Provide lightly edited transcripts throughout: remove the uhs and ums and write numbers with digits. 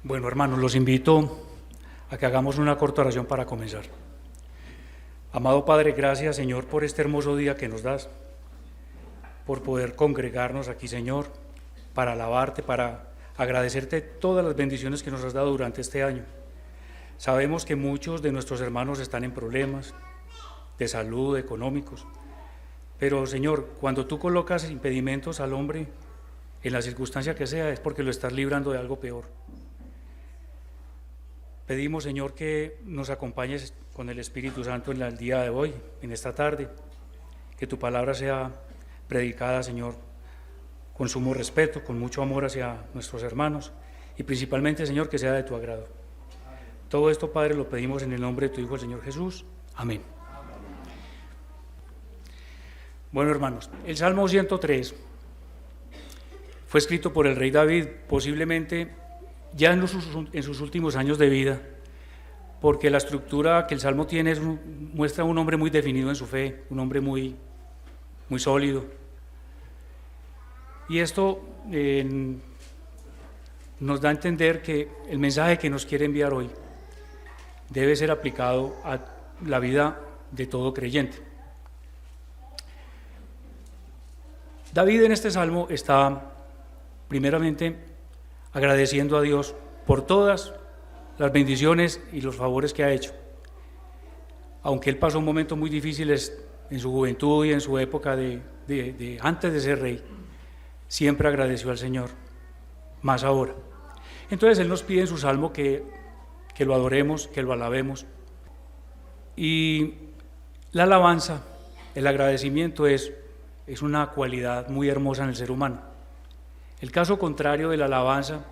Bueno, hermanos, los invito a que hagamos una corta oración para comenzar. Amado Padre, gracias, Señor, por este hermoso día que nos das, por poder congregarnos aquí, Señor, para alabarte, para agradecerte todas las bendiciones que nos has dado durante este año. Sabemos que muchos de nuestros hermanos están en problemas de salud, económicos, pero, Señor, cuando tú colocas impedimentos al hombre en la circunstancia que sea, es porque lo estás librando de algo peor. Pedimos, Señor, que nos acompañes con el Espíritu Santo en el día de hoy, en esta tarde, que tu palabra sea predicada, Señor, con sumo respeto, con mucho amor hacia nuestros hermanos y principalmente, Señor, que sea de tu agrado. Todo esto, Padre, lo pedimos en el nombre de tu Hijo, el Señor Jesús. Amén. Bueno, hermanos, el Salmo 103 fue escrito por el rey David, posiblemente ya en sus últimos años de vida, porque la estructura que el Salmo tiene muestra a un hombre muy definido en su fe, un hombre muy sólido. Y esto nos da a entender que el mensaje que nos quiere enviar hoy debe ser aplicado a la vida de todo creyente. David en este Salmo está primeramente agradeciendo a Dios por todas las bendiciones y los favores que ha hecho. Aunque él pasó momentos muy difíciles en su juventud y en su época antes de ser rey, siempre agradeció al Señor, más ahora. Entonces él nos pide en su Salmo que lo adoremos, que lo alabemos. Y la alabanza, el agradecimiento es una cualidad muy hermosa en el ser humano. El caso contrario de la alabanza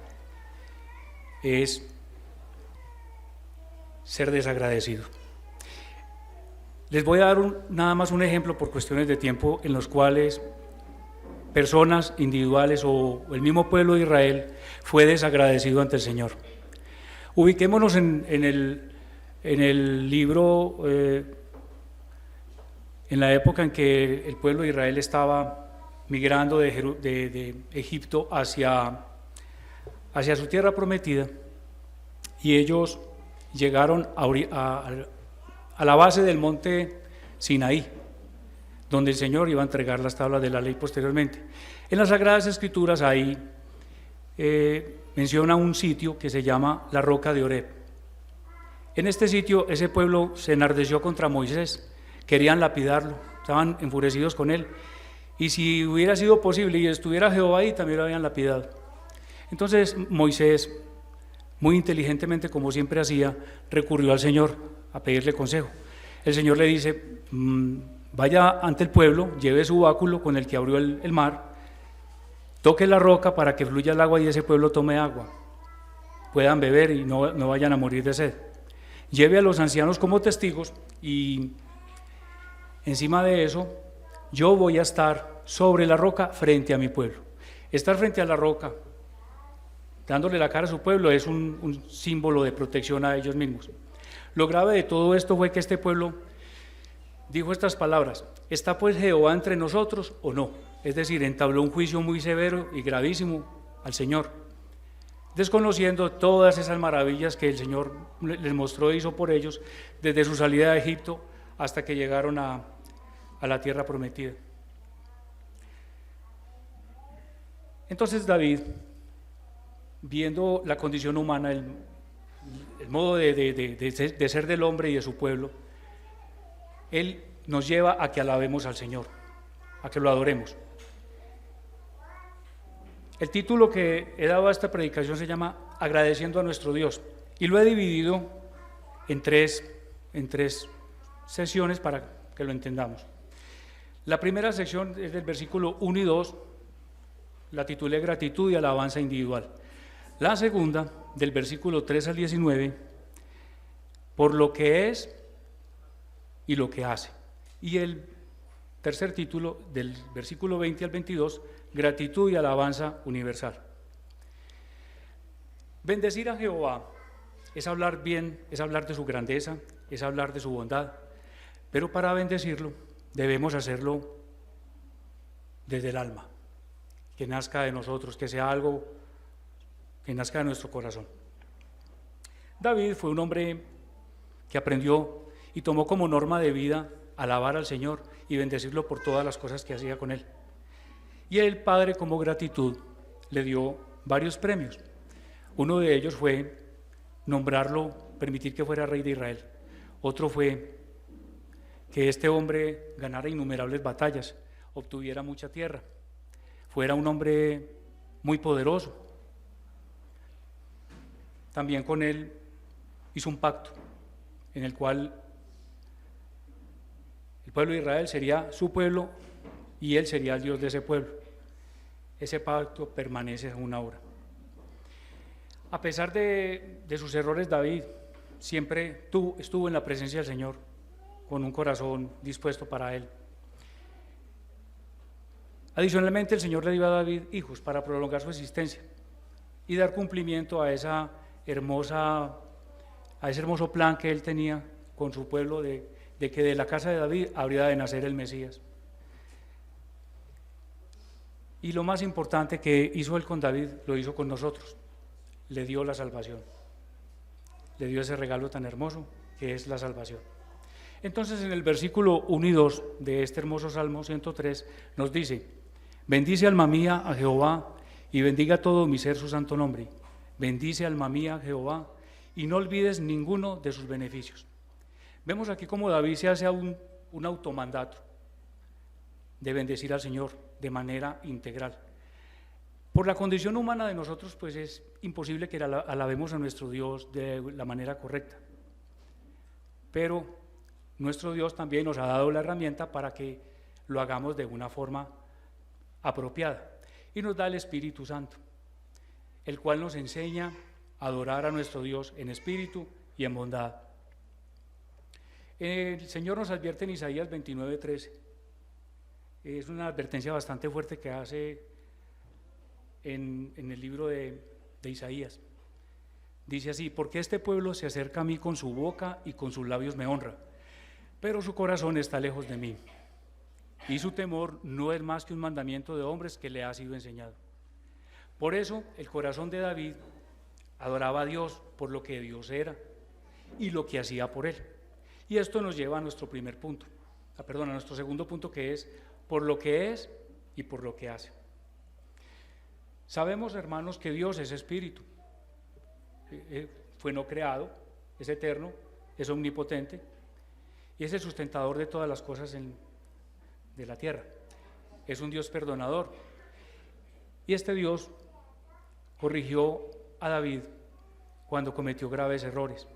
es ser desagradecido. Les voy a dar nada más un ejemplo por cuestiones de tiempo en los cuales personas individuales o el mismo pueblo de Israel fue desagradecido ante el Señor. Ubiquémonos en el libro, en la época en que el pueblo de Israel estaba migrando de Egipto hacia su tierra prometida, y ellos llegaron a la base del monte Sinaí, donde el Señor iba a entregar las tablas de la ley posteriormente. En las Sagradas Escrituras ahí menciona un sitio que se llama la Roca de Oreb. En este sitio ese pueblo se enardeció contra Moisés, querían lapidarlo, estaban enfurecidos con él, y si hubiera sido posible y estuviera Jehová ahí, también lo habían lapidado. Entonces Moisés, muy inteligentemente, como siempre hacía, recurrió al Señor a pedirle consejo. El Señor le dice: vaya ante el pueblo, lleve su báculo con el que abrió el mar, toque la roca para que fluya el agua y ese pueblo tome agua, puedan beber y no vayan a morir de sed. Lleve a los ancianos como testigos y encima de eso yo voy a estar sobre la roca frente a mi pueblo. Estar frente a la roca, dándole la cara a su pueblo, es un símbolo de protección a ellos mismos. Lo grave de todo esto fue que este pueblo dijo estas palabras: ¿está pues Jehová entre nosotros o no? Es decir, entabló un juicio muy severo y gravísimo al Señor, desconociendo todas esas maravillas que el Señor les mostró e hizo por ellos desde su salida de Egipto hasta que llegaron a la tierra prometida. Entonces David, viendo la condición humana, el modo de ser del hombre y de su pueblo, él nos lleva a que alabemos al Señor, a que lo adoremos. El título que he dado a esta predicación se llama Agradeciendo a nuestro Dios, y lo he dividido en tres sesiones para que lo entendamos. La primera sección es del versículo 1 y 2, la titulé Gratitud y alabanza individual. La segunda, del versículo 3 al 19, por lo que es y lo que hace. Y el tercer título, del versículo 20 al 22, gratitud y alabanza universal. Bendecir a Jehová es hablar bien, es hablar de su grandeza, es hablar de su bondad, pero para bendecirlo debemos hacerlo desde el alma, que nazca de nosotros, que sea algo que nazca de nuestro corazón. David fue un hombre que aprendió y tomó como norma de vida alabar al Señor y bendecirlo por todas las cosas que hacía con él. Y el Padre, como gratitud, le dio varios premios. Uno de ellos fue nombrarlo, permitir que fuera rey de Israel. Otro fue que este hombre ganara innumerables batallas, obtuviera mucha tierra, fuera un hombre muy poderoso. También con él hizo un pacto en el cual el pueblo de Israel sería su pueblo y él sería el Dios de ese pueblo. Ese pacto permanece aún ahora. A pesar de sus errores, David siempre estuvo en la presencia del Señor con un corazón dispuesto para él. Adicionalmente, el Señor le dio a David hijos para prolongar su existencia y dar cumplimiento a ese hermoso plan que él tenía con su pueblo de que de la casa de David habría de nacer el Mesías. Y lo más importante que hizo él con David, lo hizo con nosotros. Le dio la salvación. Le dio ese regalo tan hermoso que es la salvación. Entonces, en el versículo 1 y 2 de este hermoso Salmo 103 nos dice: bendice alma mía a Jehová y bendiga todo mi ser su santo nombre. Bendice alma mía a Jehová y no olvides ninguno de sus beneficios. Vemos aquí cómo David se hace un automandato de bendecir al Señor de manera integral. Por la condición humana de nosotros, pues es imposible que alabemos a nuestro Dios de la manera correcta. Pero nuestro Dios también nos ha dado la herramienta para que lo hagamos de una forma apropiada. Y nos da el Espíritu Santo, el cual nos enseña a adorar a nuestro Dios en espíritu y en bondad. El Señor nos advierte en Isaías 29:13. Es una advertencia bastante fuerte que hace en el libro de Isaías. Dice así: porque este pueblo se acerca a mí con su boca y con sus labios me honra, pero su corazón está lejos de mí, y su temor no es más que un mandamiento de hombres que le ha sido enseñado. Por eso el corazón de David adoraba a Dios por lo que Dios era y lo que hacía por él. Y esto nos lleva a nuestro a nuestro segundo punto, que es por lo que es y por lo que hace. Sabemos, hermanos, que Dios es espíritu. Fue no creado, es eterno, es omnipotente y es el sustentador de todas las cosas de la tierra. Es un Dios perdonador. Y este Dios corrigió a David cuando cometió graves errores,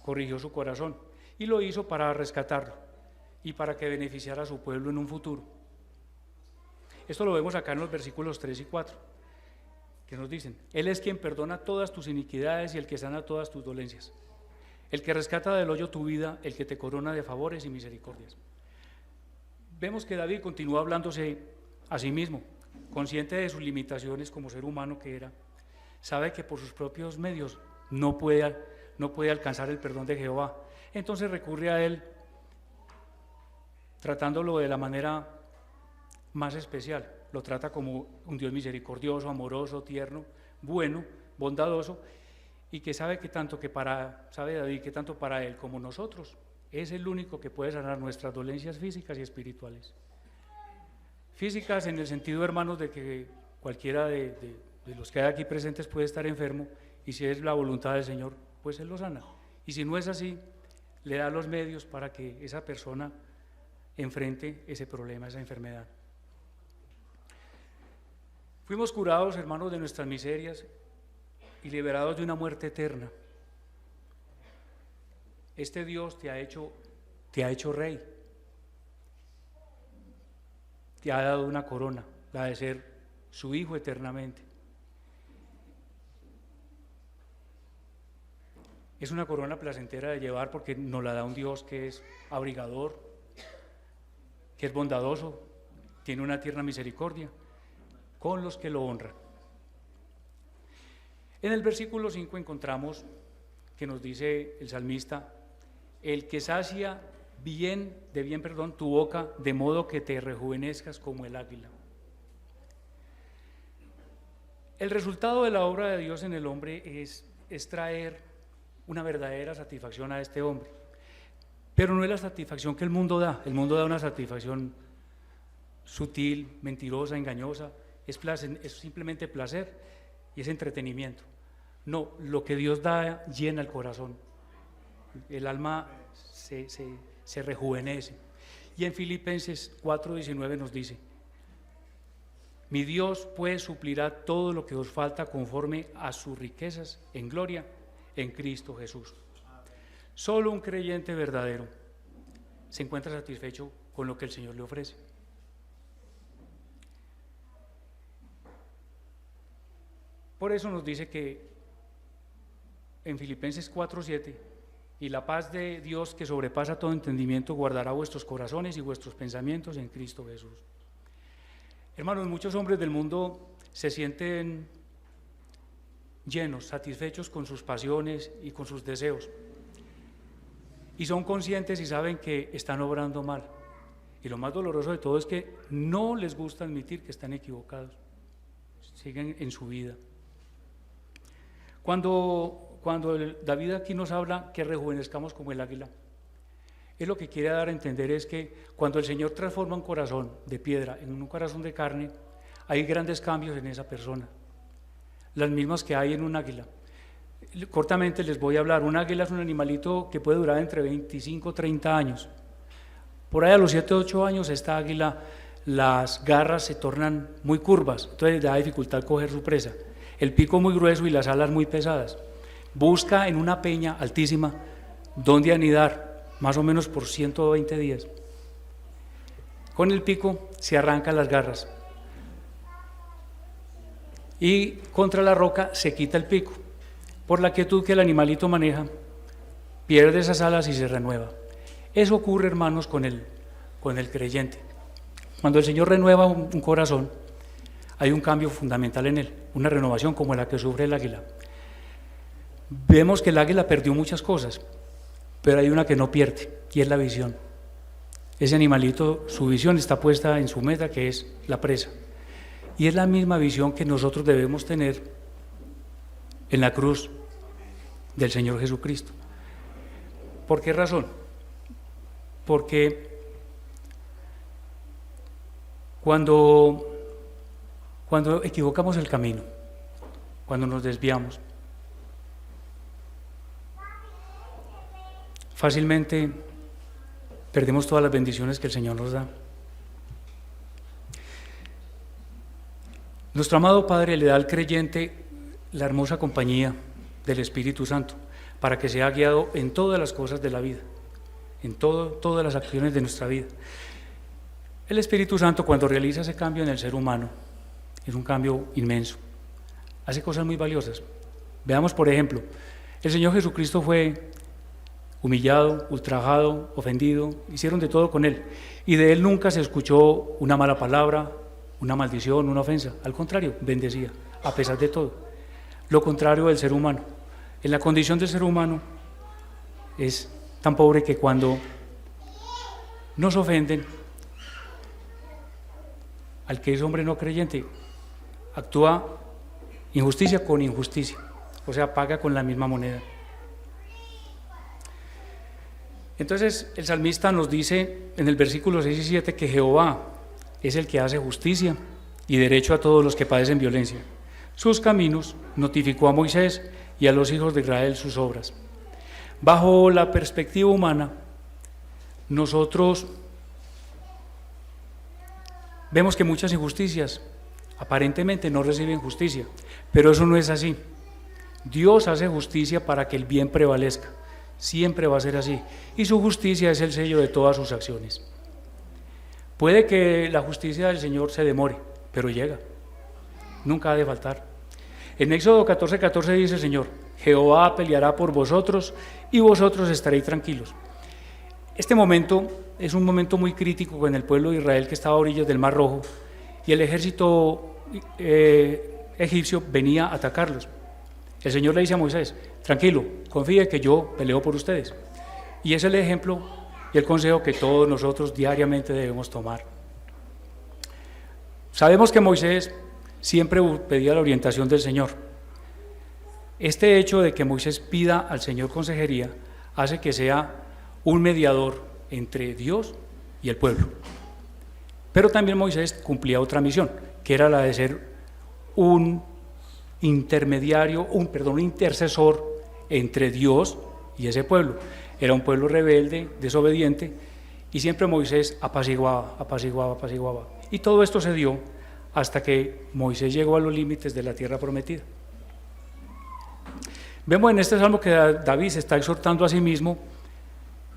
corrigió su corazón y lo hizo para rescatarlo y para que beneficiara a su pueblo en un futuro. Esto lo vemos acá en los versículos 3 y 4, que nos dicen: Él es quien perdona todas tus iniquidades y el que sana todas tus dolencias, el que rescata del hoyo tu vida, el que te corona de favores y misericordias. Vemos que David continúa hablándose a sí mismo, consciente de sus limitaciones como ser humano que era. Sabe que por sus propios medios no puede alcanzar el perdón de Jehová. Entonces recurre a él, tratándolo de la manera más especial. Lo trata como un Dios misericordioso, amoroso, tierno, bueno, bondadoso, y que sabe David que tanto para él como nosotros es el único que puede sanar nuestras dolencias físicas y espirituales. Físicas en el sentido, hermanos, de que cualquiera de los que hay aquí presentes puede estar enfermo, y si es la voluntad del Señor, pues Él lo sana. Y si no es así, le da los medios para que esa persona enfrente ese problema, esa enfermedad. Fuimos curados, hermanos, de nuestras miserias y liberados de una muerte eterna. Este Dios te ha hecho rey, te ha dado una corona, la de ser su hijo eternamente. Es una corona placentera de llevar porque nos la da un Dios que es abrigador, que es bondadoso, tiene una tierna misericordia con los que lo honran. En el versículo 5 encontramos que nos dice el salmista: el que sacia de bien tu boca, de modo que te rejuvenezcas como el águila. El resultado de la obra de Dios en el hombre es traer una verdadera satisfacción a este hombre. Pero no es la satisfacción que el mundo da una satisfacción sutil, mentirosa, engañosa, es simplemente placer y es entretenimiento. No, lo que Dios da llena el corazón, el alma se rejuvenece. Y en Filipenses 4:19 nos dice: mi Dios pues suplirá todo lo que os falta conforme a sus riquezas en gloria en Cristo Jesús. Solo un creyente verdadero se encuentra satisfecho con lo que el Señor le ofrece. Por eso nos dice que en Filipenses 4:7, y la paz de Dios que sobrepasa todo entendimiento guardará vuestros corazones y vuestros pensamientos en Cristo Jesús. Hermanos, muchos hombres del mundo se sienten llenos, satisfechos con sus pasiones y con sus deseos, y son conscientes y saben que están obrando mal. Y lo más doloroso de todo es que no les gusta admitir que están equivocados, siguen en su vida. Cuando David aquí nos habla que rejuvenezcamos como el águila, él lo que quiere dar a entender es que cuando el Señor transforma un corazón de piedra en un corazón de carne, hay grandes cambios en esa persona, las mismas que hay en un águila. Cortamente les voy a hablar. Un águila es un animalito que puede durar entre 25 y 30 años. Por ahí a los 7 o 8 años esta águila, las garras se tornan muy curvas, entonces le da dificultad coger su presa. El pico muy grueso y las alas muy pesadas. Busca en una peña altísima donde anidar, más o menos por 120 días. Con el pico se arrancan las garras y contra la roca se quita el pico. Por la quietud que el animalito maneja, pierde esas alas y se renueva. Eso ocurre, hermanos, con el creyente. Cuando el Señor renueva un corazón, hay un cambio fundamental en él, una renovación como la que sufre el águila. Vemos que el águila perdió muchas cosas, pero hay una que no pierde, y es la visión. Ese animalito, su visión está puesta en su meta, que es la presa. Y es la misma visión que nosotros debemos tener en la cruz del Señor Jesucristo. ¿Por qué razón? Porque cuando equivocamos el camino, cuando nos desviamos, fácilmente perdemos todas las bendiciones que el Señor nos da. Nuestro amado Padre le da al creyente la hermosa compañía del Espíritu Santo para que sea guiado en todas las cosas de la vida, en todas las acciones de nuestra vida. El Espíritu Santo, cuando realiza ese cambio en el ser humano, es un cambio inmenso, hace cosas muy valiosas. Veamos, por ejemplo, el Señor Jesucristo fue humillado, ultrajado, ofendido, hicieron de todo con Él, y de Él nunca se escuchó una mala palabra, una maldición, una ofensa. Al contrario, bendecía, a pesar de todo. Lo contrario del ser humano. En la condición del ser humano es tan pobre que cuando nos ofenden, al que es hombre no creyente, actúa injusticia con injusticia, o sea, paga con la misma moneda. Entonces el salmista nos dice en el versículo 6 y 7 que Jehová es el que hace justicia y derecho a todos los que padecen violencia. Sus caminos notificó a Moisés y a los hijos de Israel sus obras. Bajo la perspectiva humana, nosotros vemos que muchas injusticias aparentemente no reciben justicia, pero eso no es así. Dios hace justicia para que el bien prevalezca, siempre va a ser así, y su justicia es el sello de todas sus acciones. Puede que la justicia del Señor se demore, pero llega, nunca ha de faltar. En Éxodo 14:14 dice el Señor: Jehová peleará por vosotros y vosotros estaréis tranquilos. Este momento es un momento muy crítico con el pueblo de Israel, que estaba a orillas del Mar Rojo, y el ejército egipcio venía a atacarlos. El Señor le dice a Moisés: tranquilo, confíe que yo peleo por ustedes. Y es el ejemplo y el consejo que todos nosotros diariamente debemos tomar. Sabemos que Moisés siempre pedía la orientación del Señor, Este hecho de que Moisés pida al Señor consejería hace que sea un mediador entre Dios y el pueblo. Pero también Moisés cumplía otra misión, que era la de ser un intermediario, un intercesor entre Dios y ese pueblo. Era un pueblo rebelde, desobediente, y siempre Moisés apaciguaba. Y todo esto se dio hasta que Moisés llegó a los límites de la tierra prometida. Vemos en este salmo que David se está exhortando a sí mismo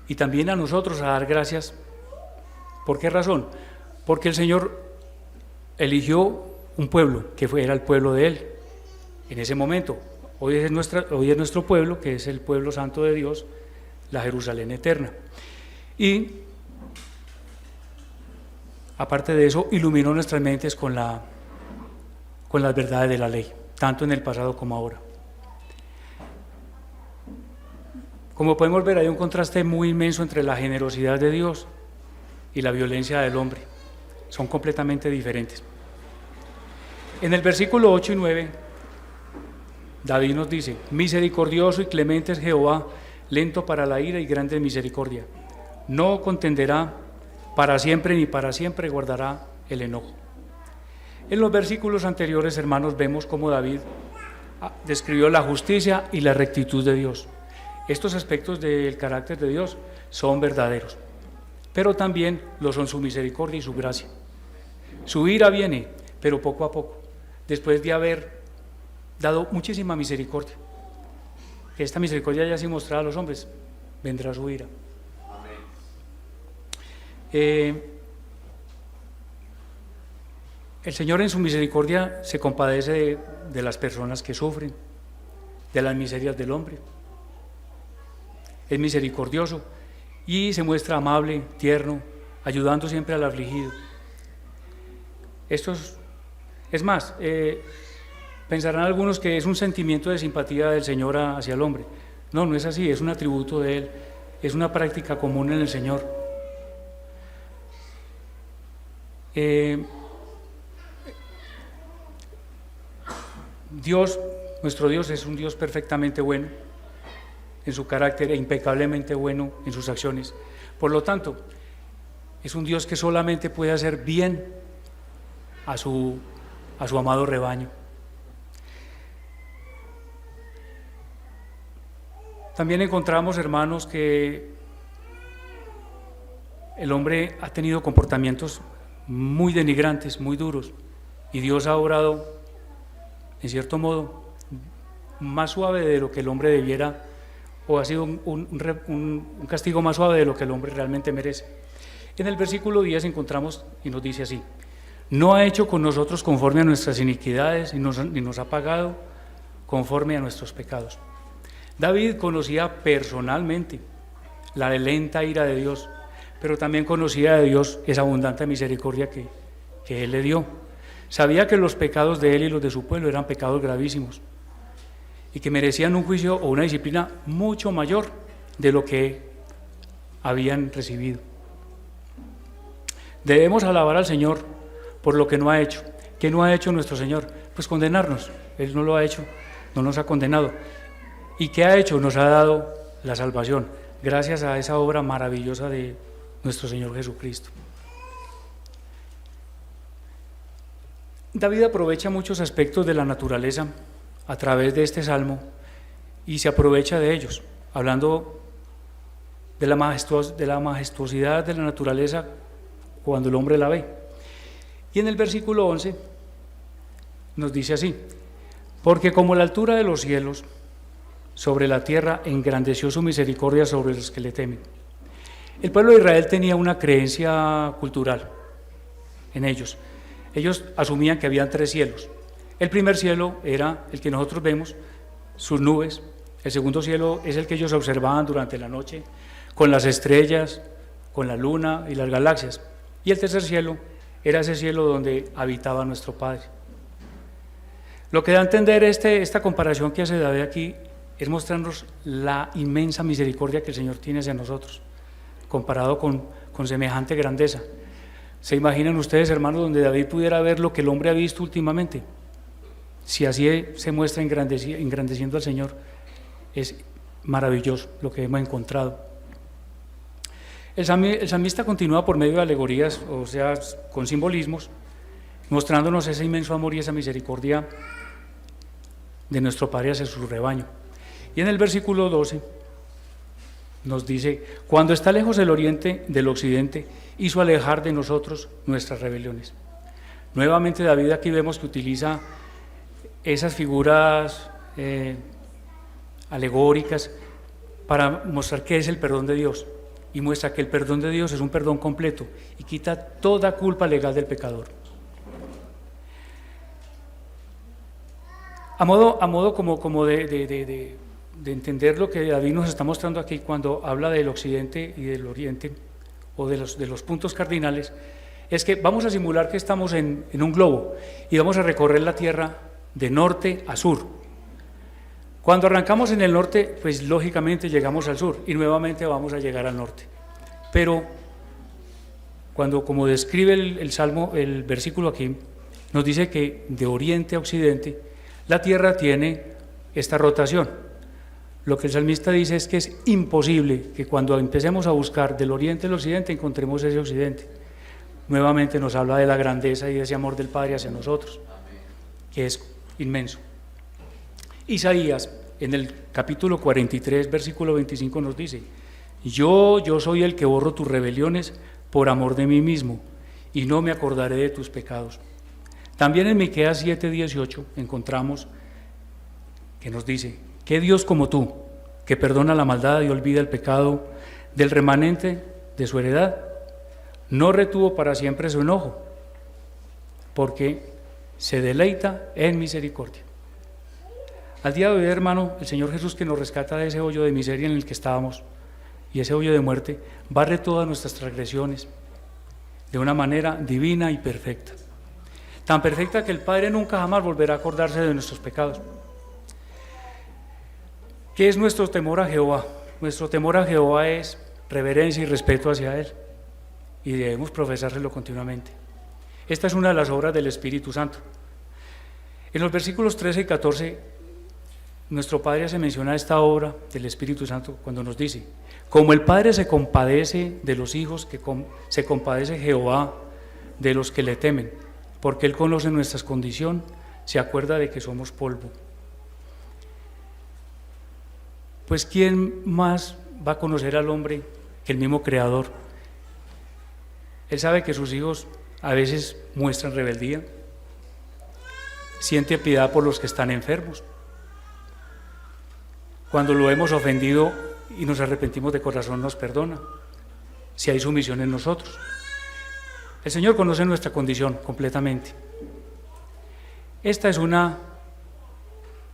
y también a nosotros a dar gracias. ¿Por qué razón? Porque el Señor eligió un pueblo que era el pueblo de Él en ese momento. Hoy es nuestro pueblo, que es el pueblo santo de Dios, la Jerusalén eterna. Y aparte de eso, iluminó nuestras mentes con las verdades de la ley, tanto en el pasado como ahora. Como podemos ver, hay un contraste muy inmenso entre la generosidad de Dios y la violencia del hombre. Son completamente diferentes. En el versículo 8 y 9, David nos dice: misericordioso y clemente es Jehová, lento para la ira y grande en misericordia. No contenderá para siempre, ni para siempre guardará el enojo. En los versículos anteriores, hermanos, vemos cómo David describió la justicia y la rectitud de Dios. Estos aspectos del carácter de Dios son verdaderos, pero también lo son su misericordia y su gracia. Su ira viene, pero poco a poco, después de haber dado muchísima misericordia. Que esta misericordia ya se mostrará a los hombres, vendrá su ira. El Señor en su misericordia se compadece de las personas que sufren, de las miserias del hombre. Es misericordioso y se muestra amable, tierno, ayudando siempre al afligido. Esto es más, pensarán algunos que es un sentimiento de simpatía del Señor hacia el hombre. No, no es así, es un atributo de Él, es una práctica común en el Señor. Nuestro Dios es un Dios perfectamente bueno en su carácter e impecablemente bueno en sus acciones. Por lo tanto, es un Dios que solamente puede hacer bien a su amado rebaño. También encontramos, hermanos, que el hombre ha tenido comportamientos muy denigrantes, muy duros, y Dios ha obrado, en cierto modo, más suave de lo que el hombre debiera, o ha sido un castigo más suave de lo que el hombre realmente merece. En el versículo 10 encontramos y nos dice así: no ha hecho con nosotros conforme a nuestras iniquidades, ni nos ha pagado conforme a nuestros pecados. David conocía personalmente la lenta ira de Dios, pero también conocía de Dios esa abundante misericordia que Él le dio. Sabía que los pecados de Él y los de su pueblo eran pecados gravísimos y que merecían un juicio o una disciplina mucho mayor de lo que habían recibido. Debemos alabar al Señor por lo que no ha hecho. ¿Qué no ha hecho nuestro Señor? Pues condenarnos. Él no lo ha hecho, no nos ha condenado. ¿Y qué ha hecho? Nos ha dado la salvación, gracias a esa obra maravillosa de nuestro Señor Jesucristo. David aprovecha muchos aspectos de la naturaleza a través de este salmo y se aprovecha de ellos, hablando de la majestuosidad de la naturaleza cuando el hombre la ve. Y en el versículo 11 nos dice así: porque como la altura de los cielos sobre la tierra engrandeció su misericordia sobre los que le temen. El pueblo de Israel tenía una creencia cultural en ellos. Ellos asumían que habían 3 cielos. El primer cielo era el que nosotros vemos, sus nubes. El segundo cielo es el que ellos observaban durante la noche, con las estrellas, con la luna y las galaxias. Y el tercer cielo era ese cielo donde habitaba nuestro Padre. Lo que da a entender esta comparación que hace David aquí es mostrarnos la inmensa misericordia que el Señor tiene hacia nosotros, comparado con semejante grandeza. ¿Se imaginan ustedes, hermanos, donde David pudiera ver lo que el hombre ha visto últimamente? si así se muestra engrandeciendo al Señor, es maravilloso lo que hemos encontrado. El salmista continúa por medio de alegorías, o sea, con simbolismos, mostrándonos ese inmenso amor y esa misericordia de nuestro Padre hacia su rebaño. Y en el versículo 12 nos dice: cuando está lejos el oriente del occidente, hizo alejar de nosotros nuestras rebeliones. Nuevamente David aquí vemos que utiliza esas figuras alegóricas para mostrar qué es el perdón de Dios, y muestra que el perdón de Dios es un perdón completo y quita toda culpa legal del pecador. A modo como de entender lo que David nos está mostrando aquí cuando habla del occidente y del oriente, o de los puntos cardinales, es que vamos a simular que estamos en un globo y vamos a recorrer la tierra de norte a sur. Cuando arrancamos en el norte, pues lógicamente llegamos al sur y nuevamente vamos a llegar al norte. Pero cuando, como describe el Salmo, el versículo aquí, nos dice que de oriente a occidente la tierra tiene esta rotación. Lo que el salmista dice es que es imposible que cuando empecemos a buscar del oriente al occidente encontremos ese occidente. Nuevamente nos habla de la grandeza y de ese amor del Padre hacia nosotros, que es inmenso. Isaías, en el capítulo 43, versículo 25, nos dice: yo soy el que borro tus rebeliones por amor de mí mismo, y no me acordaré de tus pecados. También en Miqueas 7:18 encontramos que nos dice: ¿qué Dios como tú, que perdona la maldad y olvida el pecado del remanente de su heredad? No retuvo para siempre su enojo, porque se deleita en misericordia. Al día de hoy, hermano, el Señor Jesús, que nos rescata de ese hoyo de miseria en el que estábamos y ese hoyo de muerte, barre todas nuestras transgresiones de una manera divina y perfecta. Tan perfecta que el Padre nunca jamás volverá a acordarse de nuestros pecados. ¿Qué es nuestro temor a Jehová? Nuestro temor a Jehová es reverencia y respeto hacia Él, y debemos profesárselo continuamente. Esta es una de las obras del Espíritu Santo. En los versículos 13 y 14, nuestro Padre se menciona esta obra del Espíritu Santo cuando nos dice: como el Padre se compadece de los hijos, se compadece Jehová de los que le temen, porque Él conoce nuestra condición, se acuerda de que somos polvo. Pues ¿quién más va a conocer al hombre que el mismo Creador? Él sabe que sus hijos a veces muestran rebeldía, siente piedad por los que están enfermos. Cuando lo hemos ofendido y nos arrepentimos de corazón, nos perdona, si hay sumisión en nosotros. El Señor conoce nuestra condición completamente. Esta es una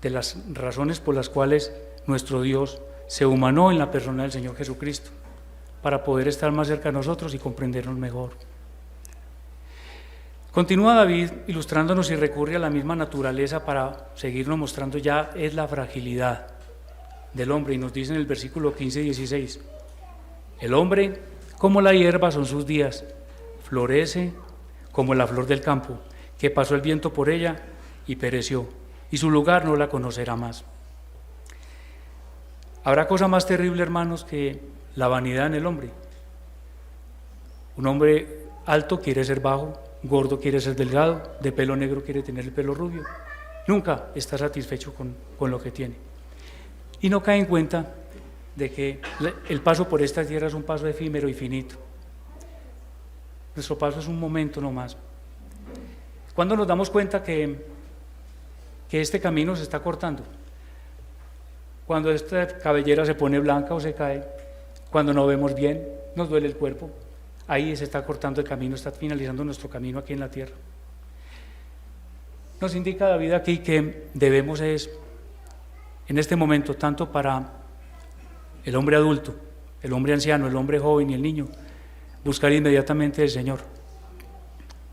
de las razones por las cuales nuestro Dios se humanó en la persona del Señor Jesucristo, para poder estar más cerca de nosotros y comprendernos mejor. Continúa David ilustrándonos y recurre a la misma naturaleza para seguirnos mostrando ya es la fragilidad del hombre, y nos dice en el versículo 15 y 16: el hombre, como la hierba son sus días, florece como la flor del campo, que pasó el viento por ella y pereció, y su lugar no la conocerá más. ¿Habrá cosa más terrible, hermanos, que la vanidad en el hombre? Un hombre alto quiere ser bajo, gordo quiere ser delgado, de pelo negro quiere tener el pelo rubio. Nunca está satisfecho con lo que tiene. Y no cae en cuenta de que el paso por esta tierra es un paso efímero y finito. Nuestro paso es un momento nomás. ¿Cuándo nos damos cuenta que este camino se está cortando? Cuando esta cabellera se pone blanca o se cae, cuando no vemos bien, nos duele el cuerpo, ahí se está cortando el camino, está finalizando nuestro camino aquí en la tierra. Nos indica David aquí que debemos en este momento, tanto para el hombre adulto, el hombre anciano, el hombre joven y el niño, buscar inmediatamente al Señor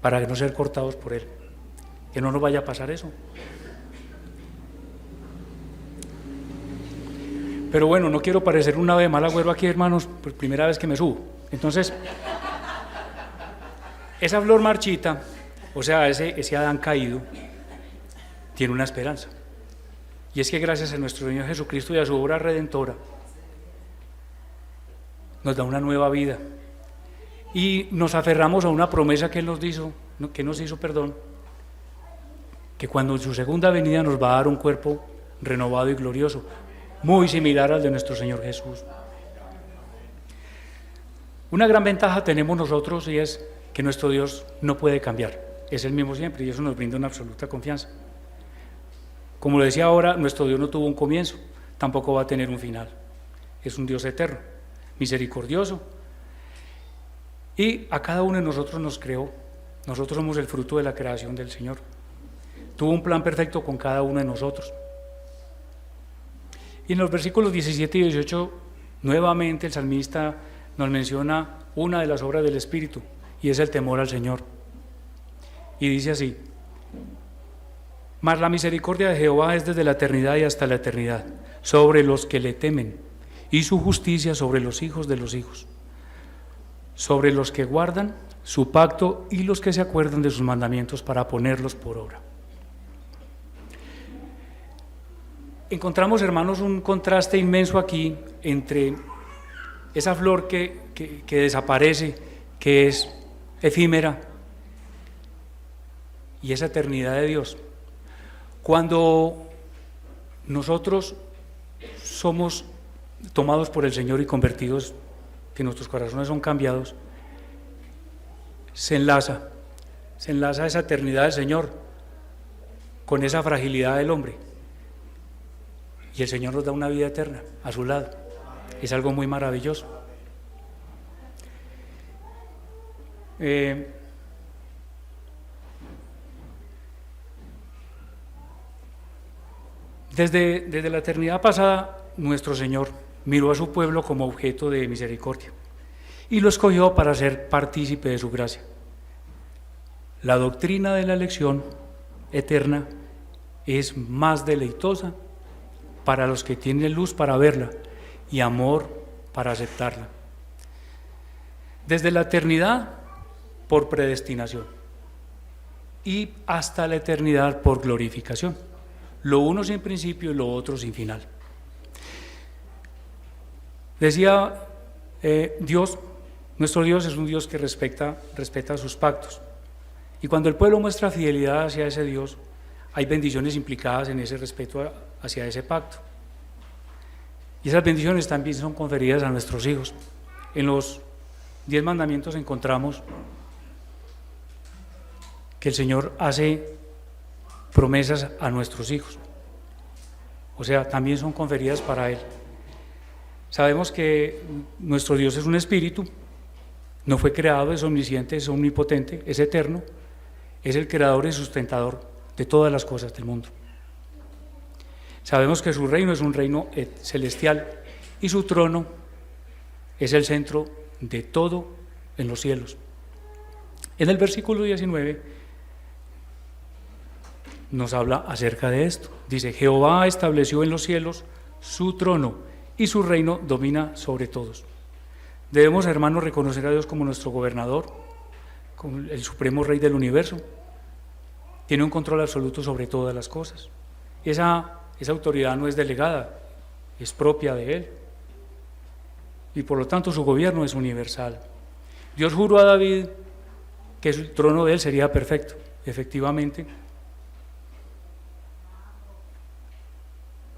para no ser cortados por Él, que no nos vaya a pasar eso. Pero bueno, no quiero parecer un ave de mal agüero aquí, hermanos, por primera vez que me subo. Entonces, esa flor marchita, o sea, ese Adán caído, tiene una esperanza. Y es que gracias a nuestro Señor Jesucristo y a su obra redentora, nos da una nueva vida. Y nos aferramos a una promesa que Él nos hizo, que cuando en su segunda venida nos va a dar un cuerpo renovado y glorioso, muy similar al de nuestro Señor Jesús. Una gran ventaja tenemos nosotros y es que nuestro Dios no puede cambiar, es el mismo siempre y eso nos brinda una absoluta confianza. Como lo decía ahora, nuestro Dios no tuvo un comienzo, tampoco va a tener un final, es un Dios eterno, misericordioso, y a cada uno de nosotros nos creó, nosotros somos el fruto de la creación del Señor, tuvo un plan perfecto con cada uno de nosotros. Y en los versículos 17 y 18, nuevamente el salmista nos menciona una de las obras del Espíritu, y es el temor al Señor. Y dice así: mas la misericordia de Jehová es desde la eternidad y hasta la eternidad, sobre los que le temen, y su justicia sobre los hijos de los hijos, sobre los que guardan su pacto y los que se acuerdan de sus mandamientos para ponerlos por obra. Encontramos, hermanos, un contraste inmenso aquí entre esa flor que desaparece, que es efímera, y esa eternidad de Dios. Cuando nosotros somos tomados por el Señor y convertidos, que nuestros corazones son cambiados, se enlaza esa eternidad del Señor con esa fragilidad del hombre. Y el Señor nos da una vida eterna a su lado. Es algo muy maravilloso. Desde la eternidad pasada, nuestro Señor miró a su pueblo como objeto de misericordia y lo escogió para ser partícipe de su gracia. La doctrina de la elección eterna es más deleitosa para los que tienen luz para verla y amor para aceptarla. Desde la eternidad, por predestinación, y hasta la eternidad por glorificación. Lo uno sin principio y lo otro sin final. Decía Dios, nuestro Dios es un Dios que respeta sus pactos. Y cuando el pueblo muestra fidelidad hacia ese Dios, hay bendiciones implicadas en ese respeto hacia ese pacto. Y esas bendiciones también son conferidas a nuestros hijos. En los 10 mandamientos encontramos que el Señor hace promesas a nuestros hijos. O sea, también son conferidas para Él. Sabemos que nuestro Dios es un espíritu, no fue creado, es omnisciente, es omnipotente, es eterno, es el creador y sustentador de todas las cosas del mundo. Sabemos que su reino es un reino celestial y su trono es el centro de todo en los cielos. En el versículo 19 nos habla acerca de esto. Dice: Jehová estableció en los cielos su trono y su reino domina sobre todos. Debemos, hermanos, reconocer a Dios como nuestro gobernador, como el supremo rey del universo. Tiene un control absoluto sobre todas las cosas. Esa autoridad no es delegada, es propia de Él. Y por lo tanto su gobierno es universal. Dios juró a David que el trono de Él sería perfecto. Efectivamente,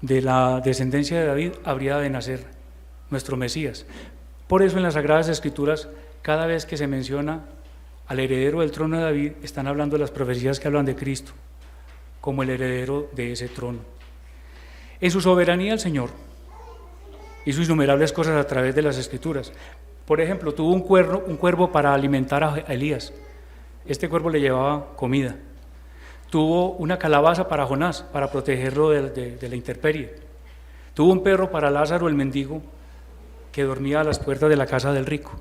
de la descendencia de David habría de nacer nuestro Mesías. Por eso en las Sagradas Escrituras, cada vez que se menciona al heredero del trono de David, están hablando de las profecías que hablan de Cristo como el heredero de ese trono. En su soberanía el Señor hizo innumerables cosas a través de las Escrituras. Por ejemplo, tuvo un cuervo para alimentar a Elías. Este cuervo le llevaba comida. Tuvo una calabaza para Jonás, para protegerlo de la intemperie. Tuvo un perro para Lázaro, el mendigo, que dormía a las puertas de la casa del rico,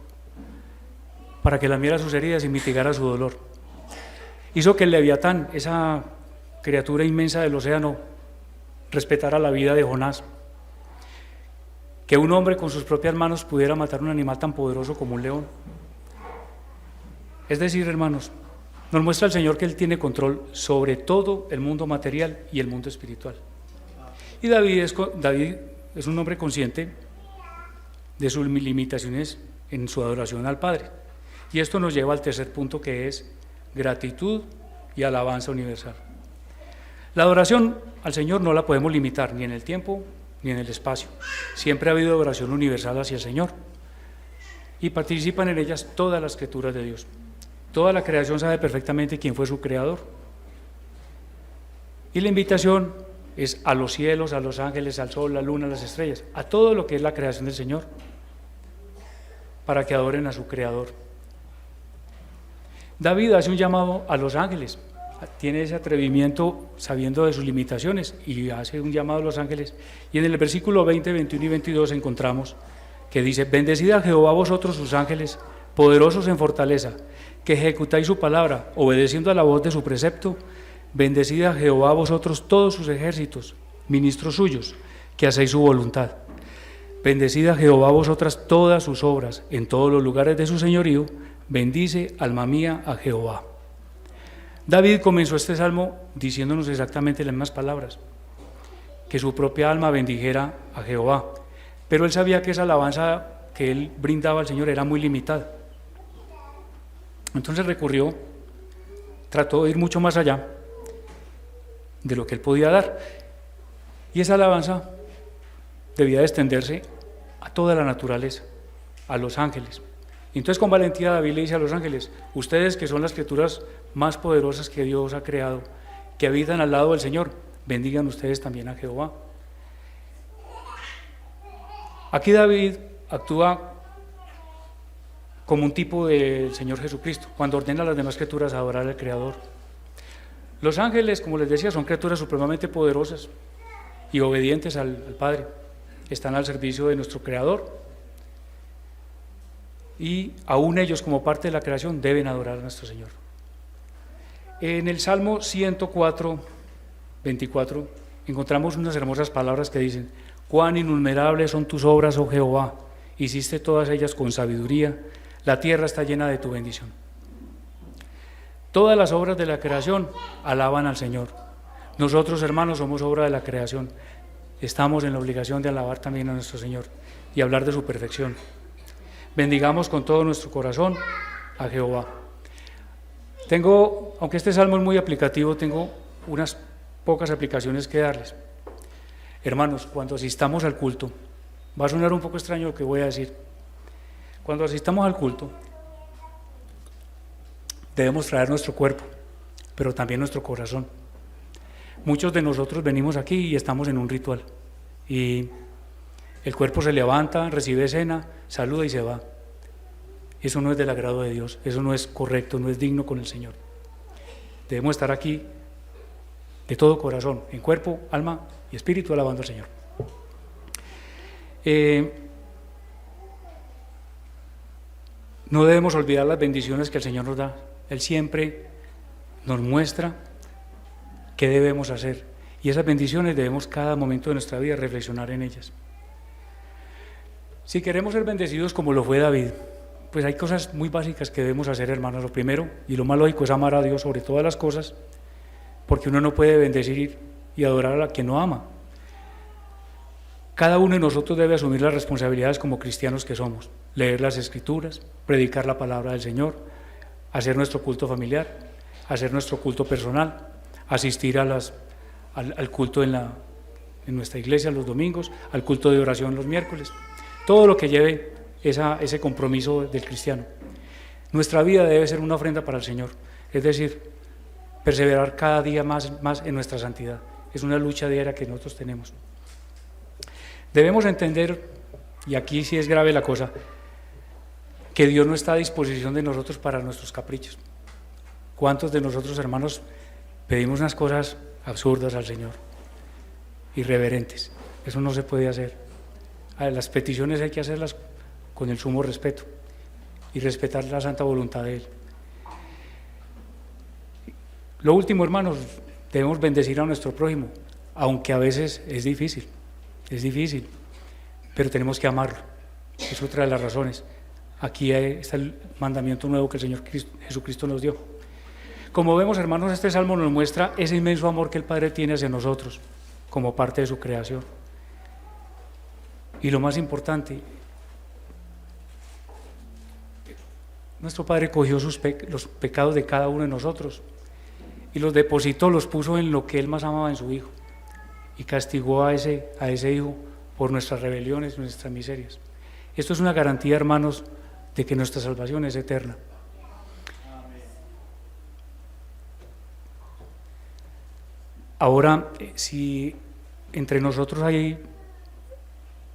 para que lamiera sus heridas y mitigara su dolor. Hizo que el Leviatán, esa criatura inmensa del océano, respetara la vida de Jonás. Que un hombre con sus propias manos pudiera matar un animal tan poderoso como un león. Es decir, hermanos, nos muestra el Señor que Él tiene control sobre todo el mundo material y el mundo espiritual. Y David es un hombre consciente de sus limitaciones en su adoración al Padre. Y esto nos lleva al tercer punto, que es gratitud y alabanza universal. La adoración al Señor no la podemos limitar ni en el tiempo ni en el espacio. Siempre ha habido adoración universal hacia el Señor y participan en ellas todas las criaturas de Dios. Toda la creación sabe perfectamente quién fue su creador. Y la invitación es a los cielos, a los ángeles, al sol, la luna, las estrellas, a todo lo que es la creación del Señor, para que adoren a su creador. David hace un llamado a los ángeles, tiene ese atrevimiento sabiendo de sus limitaciones y hace un llamado a los ángeles. Y en el versículo 20, 21 y 22 encontramos que dice: bendecid a Jehová vosotros sus ángeles, poderosos en fortaleza, que ejecutáis su palabra, obedeciendo a la voz de su precepto. Bendecid a Jehová vosotros todos sus ejércitos, ministros suyos, que hacéis su voluntad. Bendecid a Jehová vosotras todas sus obras, en todos los lugares de su señorío. Bendice, alma mía, a Jehová. David comenzó este salmo diciéndonos exactamente las mismas palabras, que su propia alma bendijera a Jehová, pero él sabía que esa alabanza que él brindaba al Señor era muy limitada. Entonces trató de ir mucho más allá de lo que él podía dar, y esa alabanza debía de extenderse a toda la naturaleza, a los ángeles. Entonces con valentía David le dice a los ángeles: ustedes que son las criaturas más poderosas que Dios ha creado, que habitan al lado del Señor, bendigan ustedes también a Jehová. Aquí David actúa como un tipo del Señor Jesucristo, cuando ordena a las demás criaturas a adorar al Creador. Los ángeles, como les decía, son criaturas supremamente poderosas y obedientes al Padre. Están al servicio de nuestro Creador, y aún ellos, como parte de la creación, deben adorar a nuestro Señor. En el Salmo 104, 24, encontramos unas hermosas palabras que dicen: cuán innumerables son tus obras, oh Jehová, hiciste todas ellas con sabiduría, la tierra está llena de tu bendición. Todas las obras de la creación alaban al Señor. Nosotros, hermanos, somos obra de la creación. Estamos en la obligación de alabar también a nuestro Señor y hablar de su perfección. Bendigamos con todo nuestro corazón a Jehová. Aunque este salmo es muy aplicativo, tengo unas pocas aplicaciones que darles. Hermanos, cuando asistamos al culto, va a sonar un poco extraño lo que voy a decir. Cuando asistamos al culto, debemos traer nuestro cuerpo, pero también nuestro corazón. Muchos de nosotros venimos aquí y estamos en un ritual, y el cuerpo se levanta, recibe cena, saluda y se va. Eso no es del agrado de Dios, eso no es correcto, no es digno con el Señor. Debemos estar aquí de todo corazón, en cuerpo, alma y espíritu, alabando al Señor. No debemos olvidar las bendiciones que el Señor nos da. Él siempre nos muestra qué debemos hacer, y esas bendiciones debemos cada momento de nuestra vida reflexionar en ellas. Si queremos ser bendecidos como lo fue David, pues hay cosas muy básicas que debemos hacer, hermanos. Lo primero y lo más lógico es amar a Dios sobre todas las cosas, porque uno no puede bendecir y adorar a quien no ama. Cada uno de nosotros debe asumir las responsabilidades como cristianos que somos: leer las Escrituras, predicar la palabra del Señor, hacer nuestro culto familiar, hacer nuestro culto personal, asistir al culto en nuestra iglesia los domingos, al culto de oración los miércoles. Todo lo que lleve ese compromiso del cristiano. Nuestra vida debe ser una ofrenda para el Señor, es decir, perseverar cada día más en nuestra santidad. Es una lucha diaria que nosotros tenemos. Debemos entender, y aquí sí es grave la cosa, que Dios no está a disposición de nosotros para nuestros caprichos. ¿Cuántos de nosotros, hermanos, pedimos unas cosas absurdas al Señor, irreverentes? Eso no se puede hacer. Las peticiones hay que hacerlas con el sumo respeto y respetar la santa voluntad de Él. Lo último, hermanos, debemos bendecir a nuestro prójimo, aunque a veces es difícil, pero tenemos que amarlo. Es otra de las razones. Aquí está el mandamiento nuevo que el Señor Jesucristo nos dio. Como vemos, hermanos, este salmo nos muestra ese inmenso amor que el Padre tiene hacia nosotros como parte de su creación. Y lo más importante, nuestro Padre cogió los pecados de cada uno de nosotros y los depositó, los puso en lo que Él más amaba en su Hijo, y castigó a ese Hijo por nuestras rebeliones, nuestras miserias. Esto es una garantía, hermanos, de que nuestra salvación es eterna. Ahora, si entre nosotros hay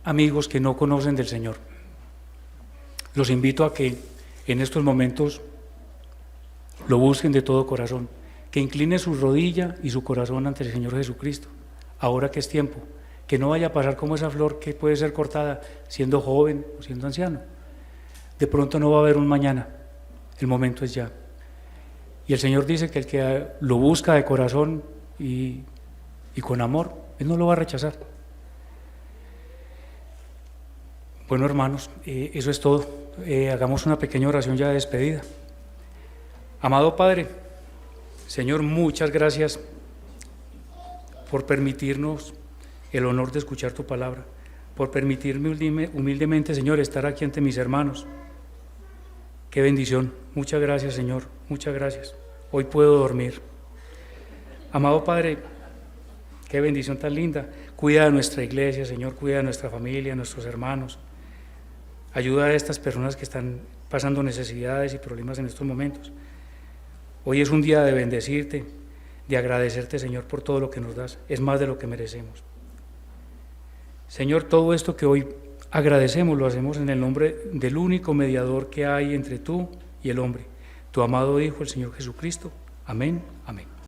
amigos que no conocen del Señor, los invito a que en estos momentos lo busquen de todo corazón, que incline su rodilla y su corazón ante el Señor Jesucristo, ahora que es tiempo, que no vaya a pasar como esa flor que puede ser cortada siendo joven o siendo anciano. De pronto no va a haber un mañana, el momento es ya. Y el Señor dice que el que lo busca de corazón y con amor, Él no lo va a rechazar. Bueno, hermanos, eso es todo. Hagamos una pequeña oración ya de despedida. Amado Padre, Señor, muchas gracias por permitirnos el honor de escuchar tu palabra, por permitirme humildemente, Señor, estar aquí ante mis hermanos. Qué bendición. Muchas gracias, Señor, muchas gracias. Hoy puedo dormir. Amado Padre, qué bendición tan linda. Cuida de nuestra iglesia, Señor, cuida de nuestra familia, de nuestros hermanos. Ayuda a estas personas que están pasando necesidades y problemas en estos momentos. Hoy es un día de bendecirte, de agradecerte, Señor, por todo lo que nos das. Es más de lo que merecemos. Señor, todo esto que hoy agradecemos lo hacemos en el nombre del único mediador que hay entre tú y el hombre, tu amado Hijo, el Señor Jesucristo. Amén, amén.